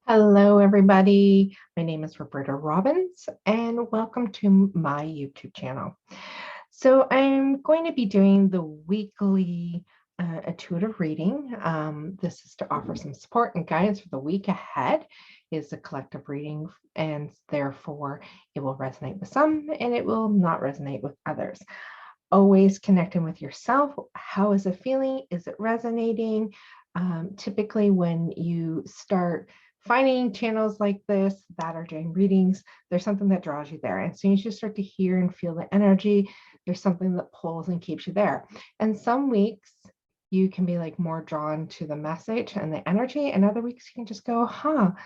Hello, everybody. My name is Roberta Robbins, and welcome to my YouTube channel. So I'm going to be doing the weekly intuitive reading. This is to offer some support and guidance for the week ahead. It's a collective reading, and therefore it will resonate with some, and it will not resonate with others. Always connecting with yourself. How is it feeling? Is it resonating? Typically, when you start finding channels like this that are doing readings, there's something that draws you there. And as soon as you start to hear and feel the energy, there's something that pulls and keeps you there. And some weeks you can be like more drawn to the message and the energy, and other weeks you can just go, I'm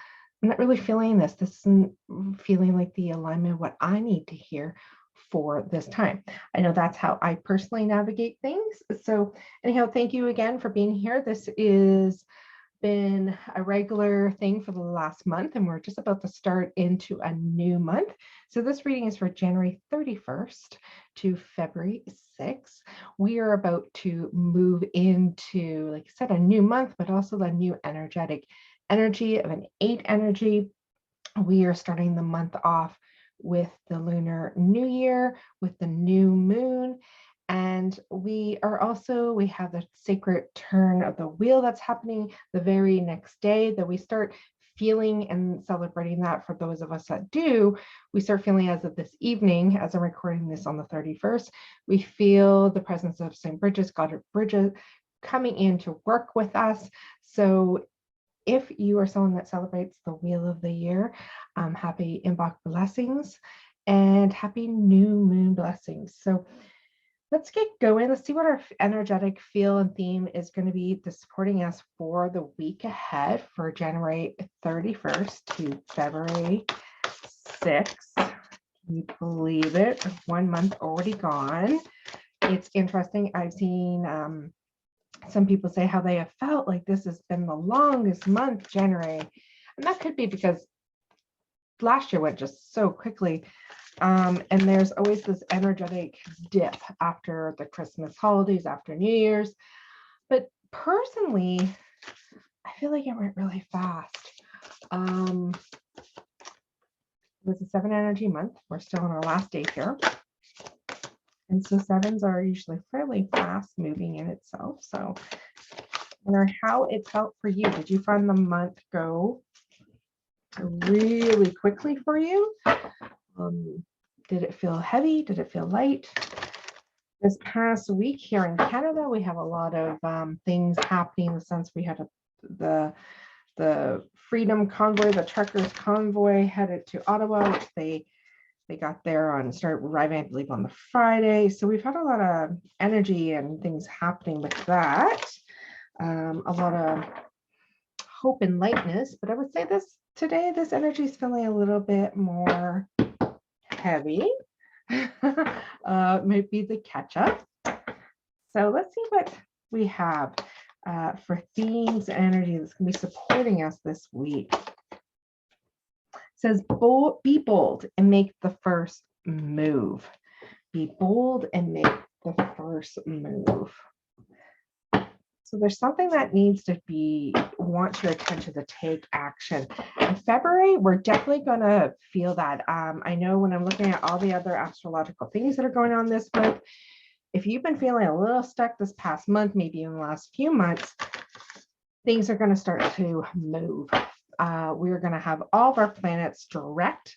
not really feeling this. This isn't feeling like the alignment of what I need to hear for this time. I know that's how I personally navigate things. So anyhow, thank you again for being here. This is been a regular thing for the last month, and we're just about to start into a new month. So this reading is for January 31st to February 6th. We are about to move into, like I said, a new month, but also the new energetic energy of an 8 energy. We are starting the month off with the Lunar New Year, with the new moon. And we have the sacred turn of the wheel that's happening the very next day, that we start feeling and celebrating that. For those of us that do, we start feeling as of this evening, as I'm recording this on the 31st, we feel the presence of St. Bridget's, Goddess Bridget, coming in to work with us. So if you are someone that celebrates the wheel of the year, happy Imbolc blessings and happy new moon blessings. So let's get going. Let's see what our energetic feel and theme is going to be supporting us for the week ahead for January 31st to February 6th. Can you believe it? 1 month already gone. It's interesting. I've seen some people say how they have felt like this has been the longest month, January. And that could be because last year went just so quickly. And there's always this energetic dip after the Christmas holidays, after New Year's. But personally, I feel like it went really fast. It was a 7 energy month. We're still on our last day here. And so 7s are usually fairly fast moving in itself. So I wonder how it felt for you. Did you find the month go really quickly for you? Did it feel heavy? Did it feel light? This past week here in Canada, we have a lot of things happening in the sense we had the Freedom Convoy, the truckers convoy headed to Ottawa, which they got there and started arriving, I believe, on the Friday. So we've had a lot of energy and things happening with that. A lot of hope and lightness, but I would say this energy is feeling a little bit more heavy. Might be the catch up. So let's see what we have for themes and energy that's going to be supporting us this week. It says, be bold and make the first move. Be bold and make the first move. So there's something that needs to want your attention to take action. In February, we're definitely going to feel that. I know when I'm looking at all the other astrological things that are going on this month, if you've been feeling a little stuck this past month, maybe in the last few months, things are going to start to move. We're going to have all of our planets direct.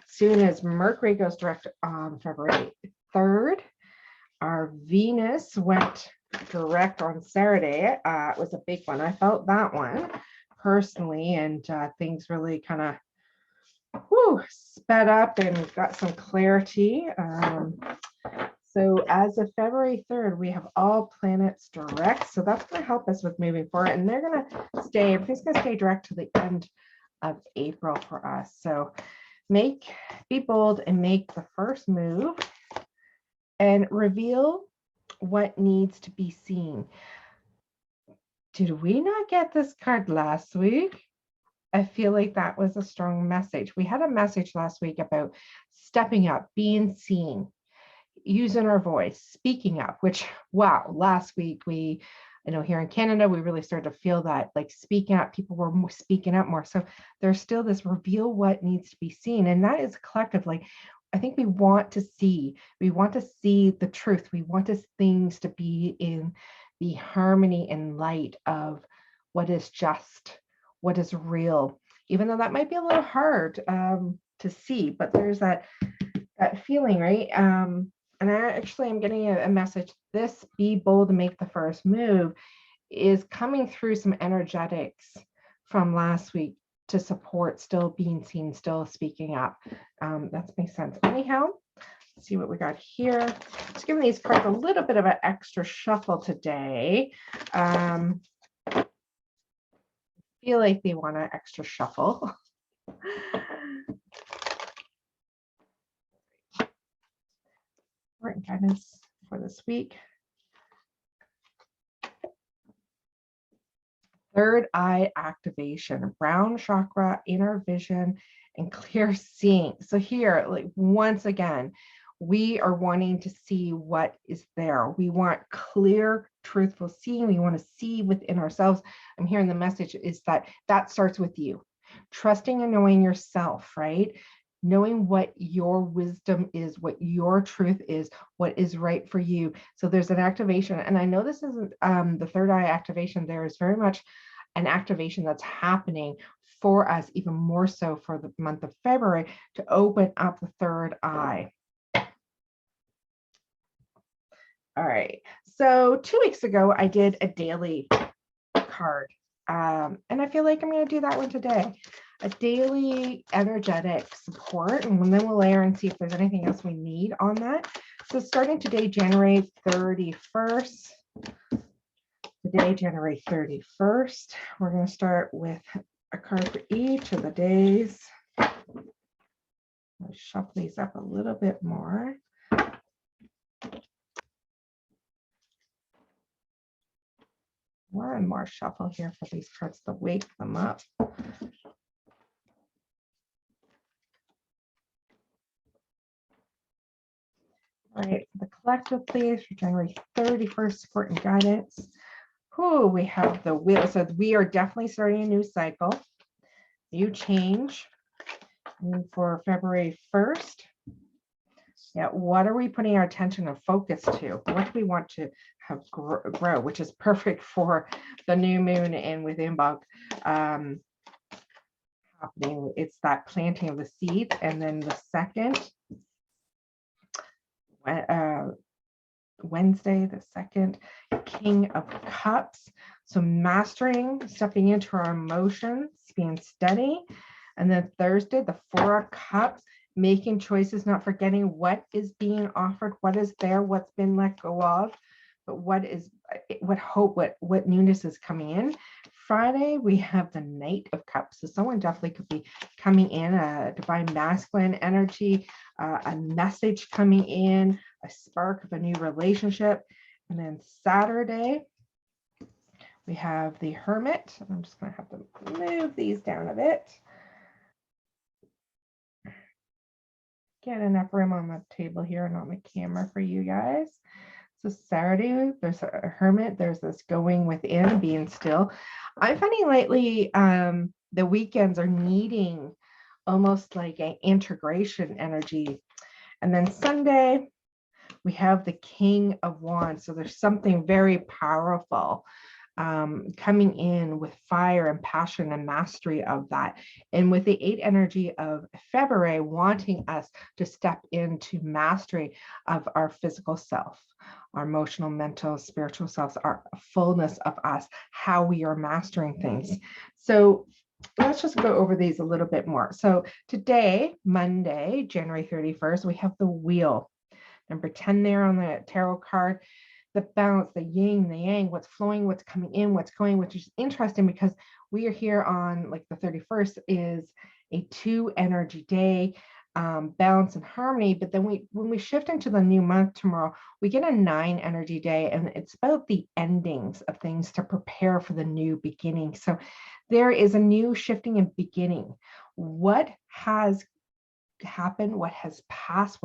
Soon as Mercury goes direct on February 3rd, our Venus went direct on Saturday. It was a big one. I felt that one personally, and things really kind of sped up and got some clarity. So as of February 3rd, we have all planets direct. So that's going to help us with moving forward. And they're going to stay, everything's going to stay direct to the end of April for us. So be bold and make the first move and reveal what needs to be seen. Did we not get this card last week? I feel like that was a strong message. We had a message last week about stepping up, being seen, using our voice, speaking up, which, wow, last week we I know here in Canada, we really started to feel that, like speaking up, people were speaking up more. So there's still this reveal what needs to be seen. And that is collective. Like, I think we want to see the truth. We want things to be in the harmony and light of what is just, what is real, even though that might be a little hard to see, but there's that feeling, right? And I actually am getting a message. This be bold to make the first move is coming through some energetics from last week to support still being seen, still speaking up. That makes sense. Anyhow, let's see what we got here. Just giving these cards a little bit of an extra shuffle today. Feel like they want an extra shuffle. Important guidance for this week. Third eye activation, brown chakra, inner vision, and clear seeing. So here, like once again, we are wanting to see what is there. We want clear, truthful seeing. We want to see within ourselves. I'm hearing the message is that starts with you. Trusting and knowing yourself, right? Knowing what your wisdom is, what your truth is, what is right for you. So there's an activation. And I know this isn't the third eye activation. There is very much an activation that's happening for us, even more so for the month of February, to open up the third eye. All right. So 2 weeks ago, I did a daily card. And I feel like I'm going to do that one today. A daily energetic support, and then we'll layer and see if there's anything else we need on that. So starting today, January 31st. Today, January 31st, we're going to start with a card for each of the days. I'll shuffle these up a little bit more. One more shuffle here for these cards to wake them up. All right, the collective, please, for January 31st, support and guidance. We have the wheel. So we are definitely starting a new cycle, new change. And for February 1st, yeah, what are we putting our attention and focus to? What do we want to have grow, which is perfect for the new moon and with Imbog happening. It's that planting of the seeds. And then the second, Wednesday, the second, King of Cups. So mastering, stepping into our emotions, being steady. And then Thursday, the Four of Cups, making choices, not forgetting what is being offered, what is there, what's been let go of, but what hope, what newness is coming in. Friday, we have the Knight of Cups. So someone definitely could be coming in, a divine masculine energy, a message coming in, a spark of a new relationship. And then Saturday, we have the Hermit. I'm just going to have to move these down a bit. Get enough room on the table here and on the camera for you guys. So Saturday, there's a Hermit. There's this going within, being still. I'm finding lately the weekends are needing almost like an integration energy. And then Sunday, we have the King of Wands. So there's something very powerful coming in with fire and passion and mastery of that. And with the 8 energy of February, wanting us to step into mastery of our physical self, our emotional, mental, spiritual selves, our fullness of us, how we are mastering things. So let's just go over these a little bit more. So today, Monday, January 31st, we have the Wheel. Number 10 there on the tarot card. The balance, the yin, the yang, what's flowing, what's coming in, what's going, which is interesting because we are here on like the 31st is a 2 energy day, balance and harmony. But then when we shift into the new month tomorrow, we get a 9 energy day, and it's about the endings of things to prepare for the new beginning. So there is a new shifting and beginning. What has happened? What has passed?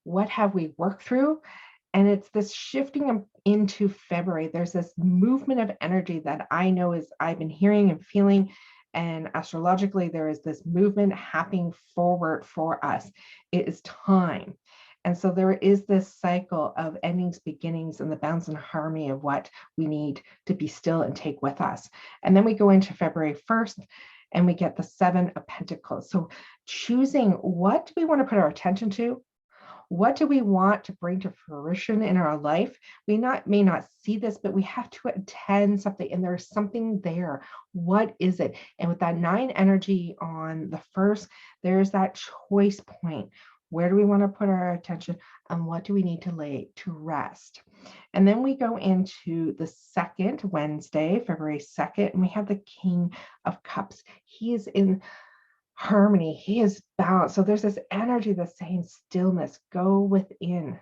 What have we worked through? And it's this shifting into February. There's this movement of energy that I know is I've been hearing and feeling. And astrologically, there is this movement happening forward for us. It is time. And so there is this cycle of endings, beginnings, and the balance and harmony of what we need to be still and take with us. And then we go into February 1st and we get the Seven of Pentacles. So choosing, what do we want to put our attention to? What do we want to bring to fruition in our life? We may not see this, but we have to attend something, and there's something there. What is it? And with that 9 energy on the 1st, there's that choice point. Where do we want to put our attention, and what do we need to lay to rest? And then we go into the 2nd Wednesday, February 2nd, and we have the King of Cups. He is in harmony. He is balanced. So there's this energy that's saying stillness, go within,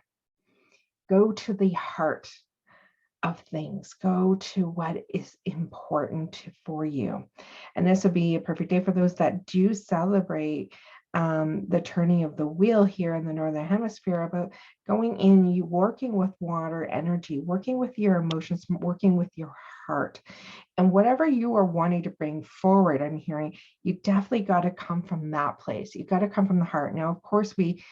go to the heart of things, go to what is important for you. And this would be a perfect day for those that do celebrate the turning of the wheel here in the Northern Hemisphere, about going in, you working with water energy, working with your emotions, working with your heart. And whatever you are wanting to bring forward, I'm hearing, you definitely got to come from that place. You got to come from the heart. Now, of course, we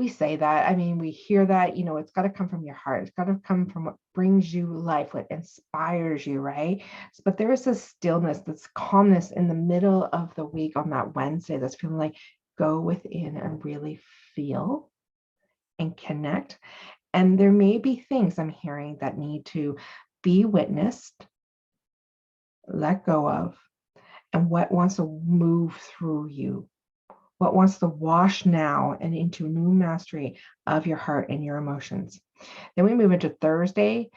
say that. I mean, we hear that, you know, it's got to come from your heart. It's got to come from what brings you life, what inspires you, right? But there is this stillness, this calmness in the middle of the week on that Wednesday that's feeling like, go within and really feel and connect. And there may be things I'm hearing that need to be witnessed, let go of, and what wants to move through you, what wants to wash now and into new mastery of your heart and your emotions. Then we move into Thursday.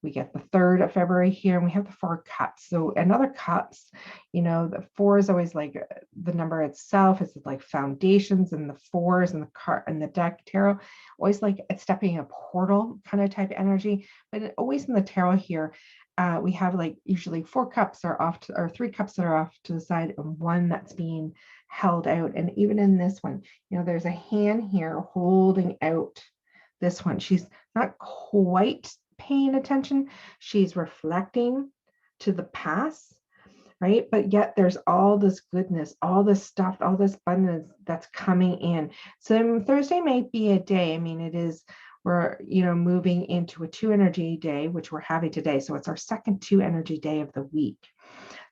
We get the 3rd of February here, and we have the 4 cups. So another cups, you know, the 4 is always like the number itself is like foundations, and the 4s and the card and the deck tarot, always like it's stepping a portal kind of type energy. But always in the tarot here, we have like usually 4 cups are off to, or 3 cups that are off to the side, and 1 that's being held out. And even in this one, you know, there's a hand here holding out this one. She's not quite paying attention. She's reflecting to the past, right? But yet there's all this goodness, all this stuff, all this abundance that's coming in. So Thursday may be a day. I mean, it is, we're, you know, moving into a 2 energy day, which we're having today. So it's our second 2 energy day of the week.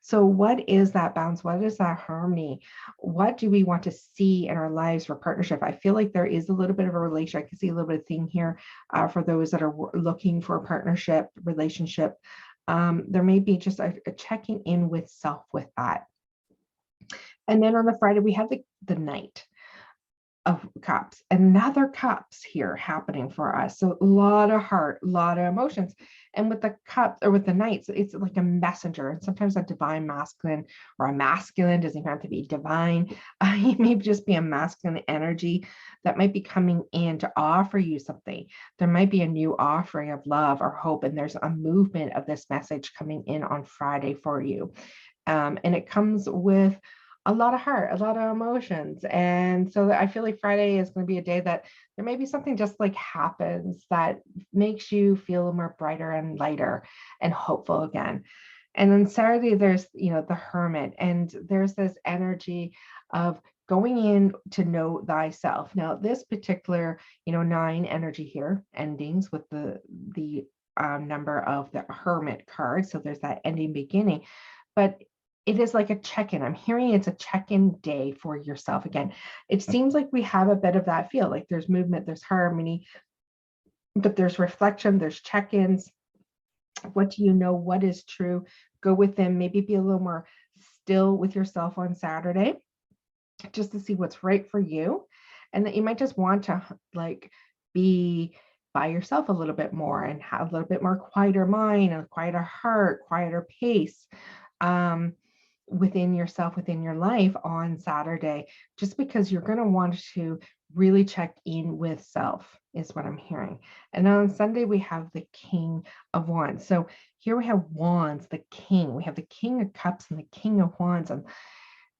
So what is that balance? What is that harmony? What do we want to see in our lives for partnership? I feel like there is a little bit of a relation. I can see a little bit of theme here for those that are looking for a partnership, relationship. There may be just a checking in with self with that. And then on the Friday, we have the Knight of Cups, another cups here happening for us. So a lot of heart, a lot of emotions. And with the cups, or with the Knights, it's like a messenger. And sometimes a divine masculine, or a masculine doesn't have to be divine. It may just be a masculine energy that might be coming in to offer you something. There might be a new offering of love or hope, and there's a movement of this message coming in on Friday for you. And it comes with a lot of heart, a lot of emotions. And so I feel like Friday is going to be a day that there may be something just like happens that makes you feel more brighter and lighter and hopeful again. And then Saturday, there's, you know, the Hermit, and there's this energy of going in to know thyself. Now, this particular, you know, 9 energy here, endings with the number of the Hermit card. So there's that ending, beginning, but it is like a check-in. I'm hearing it's a check-in day for yourself. Again, it seems like we have a bit of that feel, like there's movement, there's harmony, but there's reflection, there's check-ins. What do you know? What is true? Go within, maybe be a little more still with yourself on Saturday, just to see what's right for you. And that you might just want to like be by yourself a little bit more and have a little bit more quieter mind, a quieter heart, quieter pace. Within yourself, within your life on Saturday, just because you're going to want to really check in with self is what I'm hearing. And on Sunday, we have the King of Wands. So here we have Wands, the King. We have the King of Cups and the King of Wands. And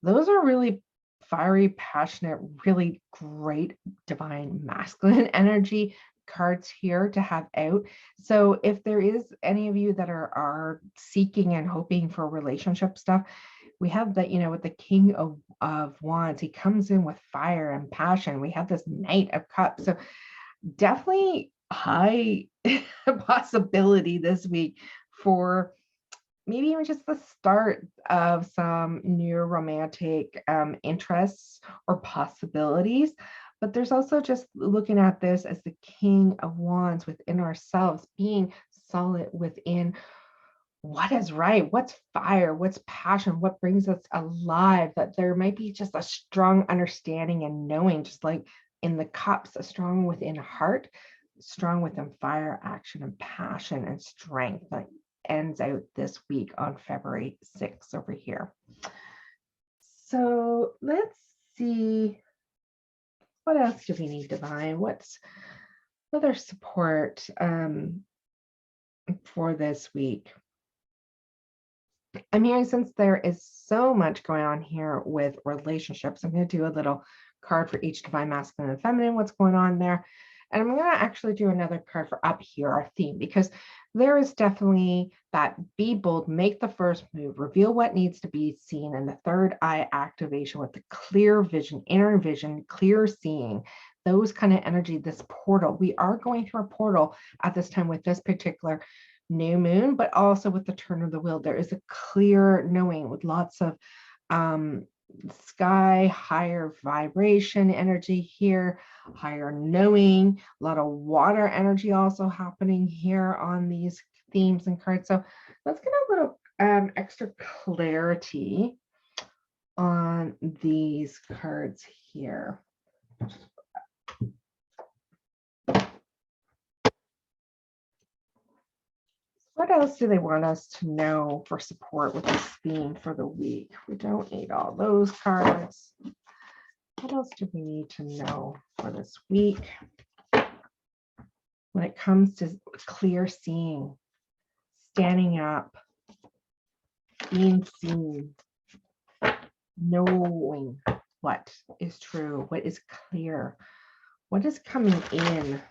those are really fiery, passionate, really great divine masculine energy, cards here to have out. So if there is any of you that are seeking and hoping for relationship stuff, we have that, with the King of Wands, he comes in with fire and passion. We have this Knight of Cups. So definitely high possibility this week for maybe even just the start of some new romantic interests or possibilities. But there's also just looking at this as the King of Wands within ourselves, being solid within what is right, what's fire, what's passion, what brings us alive, that there might be just a strong understanding and knowing, just like in the cups, a strong within heart, strong within fire, action, and passion and strength that ends out this week on February 6th over here. So let's see, what else do we need, Divine? What's other support for this week? I'm hearing, since there is so much going on here with relationships, I'm going to do a little card for each divine masculine and feminine, what's going on there. And I'm going to actually do another card for up here, our theme, because there is definitely that be bold, make the first move, reveal what needs to be seen, and the third eye activation with the clear vision, inner vision, clear seeing, those kind of energy, this portal. We are going through a portal at this time with this particular new moon, but also with the turn of the wheel. There is a clear knowing with lots of sky, higher vibration energy here, higher knowing, a lot of water energy also happening here on these themes and cards. So let's get a little extra clarity on these cards here. What else do they want us to know for support with this theme for the week? We don't need all those cards. What else do we need to know for this week when it comes to clear seeing, standing up, being seen, knowing what is true, what is clear, what is coming in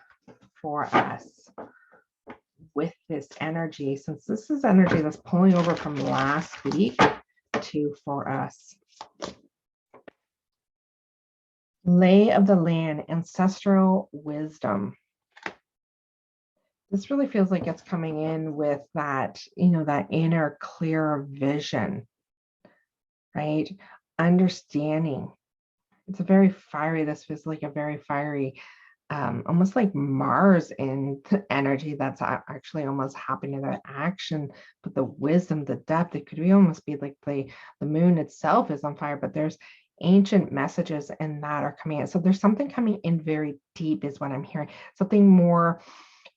for us with this energy, since this is energy that's pulling over from last week to for us. Lay of the land, ancestral wisdom. This really feels like it's coming in with that, that inner clear vision, right? Understanding. It's a very fiery, this feels like a very fiery, almost like Mars in energy that's actually almost happening, that action, but the wisdom, the depth, it could be almost be like the moon itself is on fire, but there's ancient messages in that are coming in. So there's something coming in very deep is what I'm hearing, something more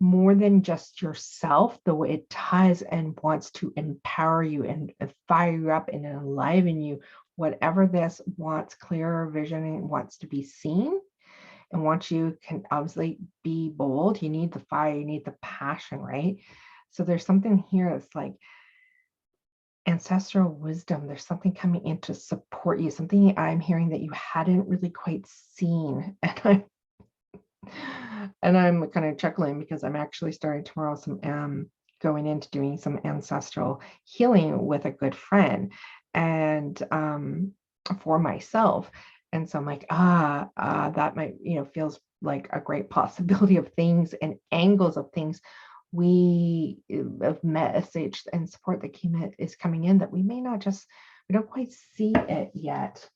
than just yourself, the way it ties and wants to empower you and fire you up and enliven you, whatever this wants clearer vision and wants to be seen. And once you can obviously be bold, you need the fire, you need the passion, right? So there's something here that's like ancestral wisdom. There's something coming in to support you, something I'm hearing that you hadn't really quite seen. And I'm kind of chuckling because I'm actually starting tomorrow some going into doing some ancestral healing with a good friend and for myself. And so I'm like, that might, feels like a great possibility of things and angles of things we have message and support that is coming in that we may not just, we don't quite see it yet.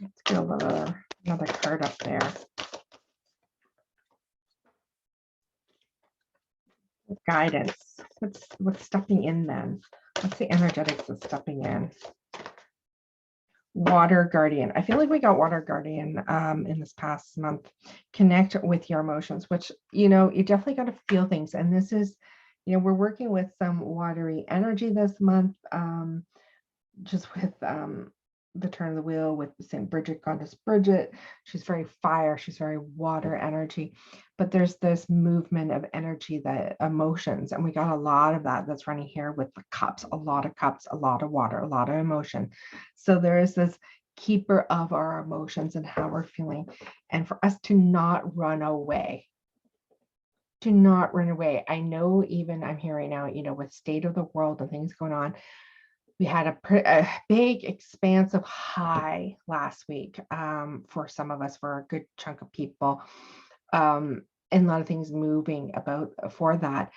Let's get another card up there. Guidance. What's stepping in then? What's the energetics that's stepping in? Water Guardian. I feel like we got Water Guardian in this past month. Connect with your emotions, which, you definitely got to feel things. And this is, we're working with some watery energy this month, just with the turn of the wheel with St. Bridget, Goddess Bridget. She's very fire, she's very water energy, but there's this movement of energy, that emotions, and we got a lot of that that's running here with the cups, a lot of cups, a lot of water, a lot of emotion. So there is this keeper of our emotions and how we're feeling, and for us to not run away. To not run away. I know, even I'm here right now, with state of the world and things going on, we had a big expansive high last week, for some of us, for a good chunk of people, and a lot of things moving about for that.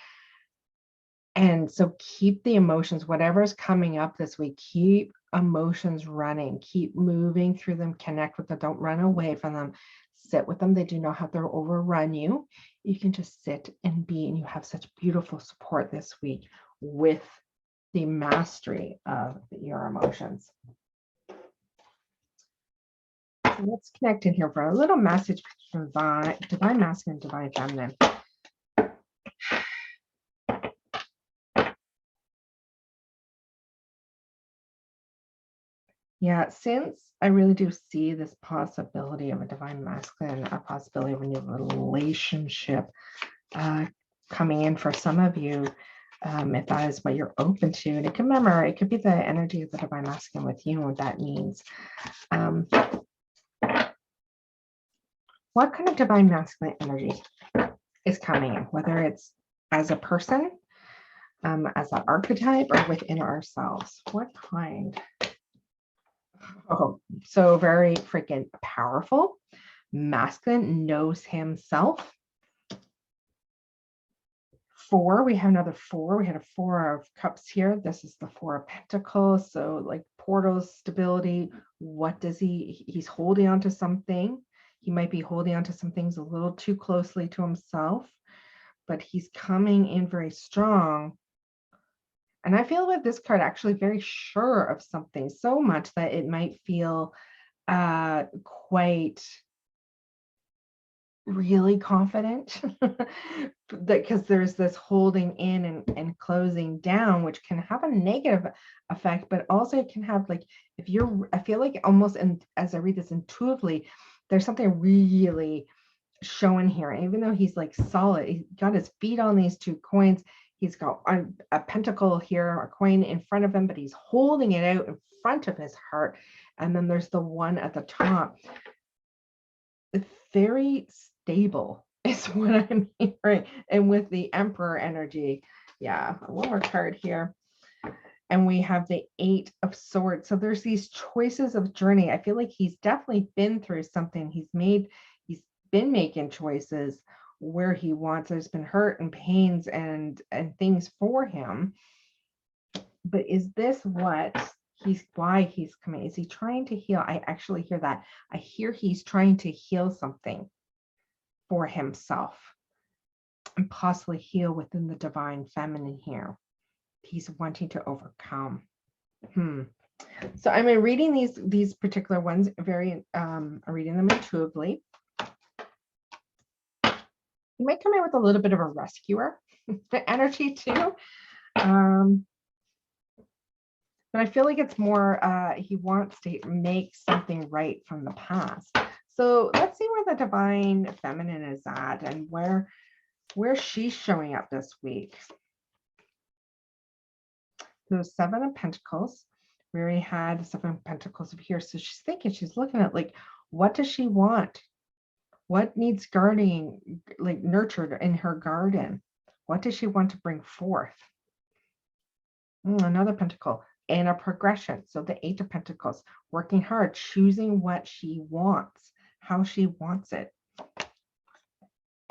And so keep the emotions, whatever's coming up this week, keep emotions running, keep moving through them, connect with them, don't run away from them, sit with them. They do not have to overrun you. You can just sit and be, and you have such beautiful support this week with the mastery of your emotions. So let's connect in here for a little message from divine masculine, divine feminine. Yeah, since I really do see this possibility of a divine masculine, a possibility of a new relationship coming in for some of you, if that is what you're open to. And it could be the energy of the divine masculine with you, and what that means. What kind of divine masculine energy is coming in, whether it's as a person, as an archetype, or within ourselves? What kind? Oh, so very freaking powerful. Masculine, knows himself. 4, we have another 4. We had a 4 of cups here. This is the 4 of pentacles. So like portals, stability. What does he's holding on to something. He might be holding on to some things a little too closely to himself, but he's coming in very strong. And I feel with this card actually very sure of something, so much that it might feel quite really confident, because there's this holding in and closing down, which can have a negative effect, but also it can have, like, I feel like almost, as I read this intuitively, there's something really showing here. Even though he's like solid, he got his feet on these 2 coins. He's got a pentacle here, a coin in front of him, but he's holding it out in front of his heart. And then there's the one at the top. It's very stable is what I'm hearing. And with the Emperor energy, yeah, one more card here. And we have the 8 of Swords. So there's these choices of journey. I feel like he's definitely been through something. He's been making choices where he wants. There's been hurt and pains and things for him. But is this why he's coming? Is he trying to heal? I actually hear that. I hear he's trying to heal something for himself, and possibly heal within the divine feminine here. He's wanting to overcome. So I'm reading these particular ones I'm reading them intuitively. You might come in with a little bit of a rescuer energy too. But I feel like it's more, he wants to make something right from the past. So let's see where the divine feminine is at, and where she's showing up this week. So 7 of Pentacles. We already had 7 of Pentacles up here. So she's thinking, she's looking at, like, what does she want? What needs gardening, like nurtured in her garden? What does she want to bring forth? Another pentacle and a progression. So the 8 of Pentacles, working hard, choosing what she wants, how she wants it.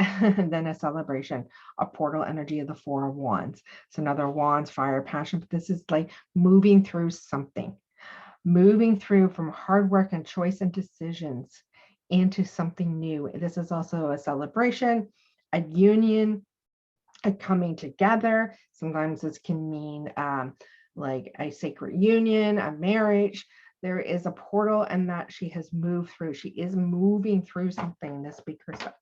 And then a celebration, a portal energy of the 4 of Wands. So another Wands, fire, passion. But this is like moving through something, moving through from hard work and choice and decisions into something new. This is also a celebration, a union, a coming together. Sometimes this can mean like a sacred union, a marriage. There is a portal, and that she has moved through. She is moving through something this week herself.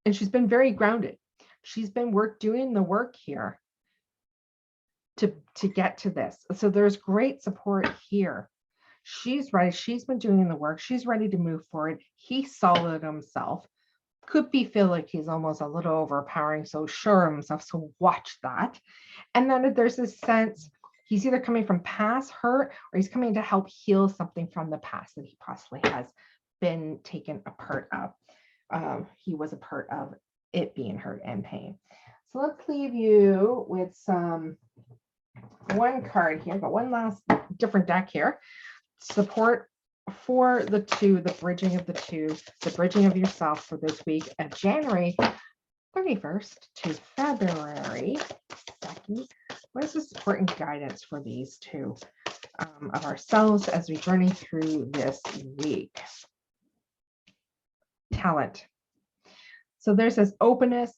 And she's been very grounded. She's been doing the work here to get to this. So there's great support here. She's ready. She's been doing the work. She's ready to move forward. He's solid himself. Could feel like he's almost a little overpowering, so sure of himself. So watch that. And then there's this sense He's either coming from past hurt or he's coming to help heal something from the past that he possibly has been taken a part of. He was a part of it being hurt and pain. So let's leave you with one card here, but one last different deck here. Support for the two, the bridging of the two, the bridging of yourself for this week of January 31st to February 2nd. What is the support and guidance for these two of ourselves as we journey through this week? Talent. So there's this openness,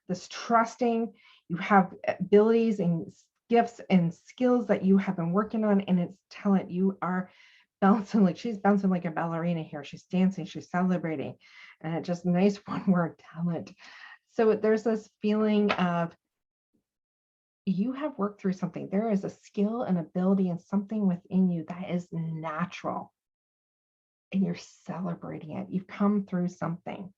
this trusting. You have abilities and gifts and skills that you have been working on, and it's talent. You are bouncing like she's bouncing like a ballerina here. She's dancing, she's celebrating, and it's just nice one word, talent. So there's this feeling of you have worked through something. There is a skill and ability and something within you that is natural, and you're celebrating it. You've come through something.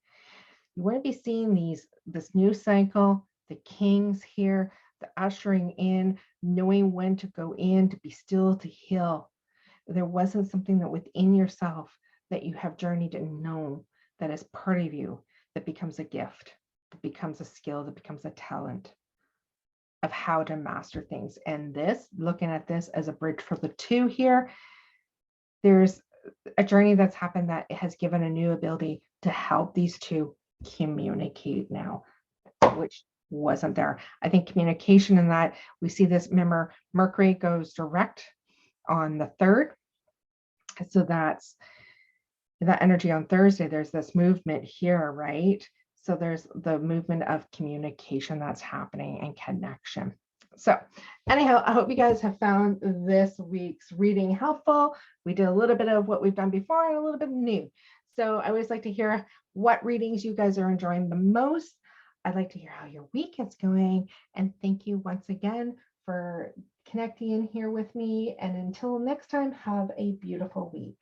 You want to be seeing this new cycle, the kings here, the ushering in, knowing when to go in, to be still, to heal. There wasn't something that within yourself that you have journeyed and known that is part of you that becomes a gift, that becomes a skill, that becomes a talent of how to master things. And this, looking at this as a bridge for the two here, there's a journey that's happened that has given a new ability to help these two communicate now, which wasn't there. I think communication in that we see this, remember, Mercury goes direct on the 3rd. So that's that energy on Thursday. There's this movement here, right? So there's the movement of communication that's happening and connection. So anyhow, I hope you guys have found this week's reading helpful. We did a little bit of what we've done before and a little bit new. So I always like to hear what readings you guys are enjoying the most. I'd like to hear how your week is going. And thank you once again for connecting in here with me. And until next time, have a beautiful week.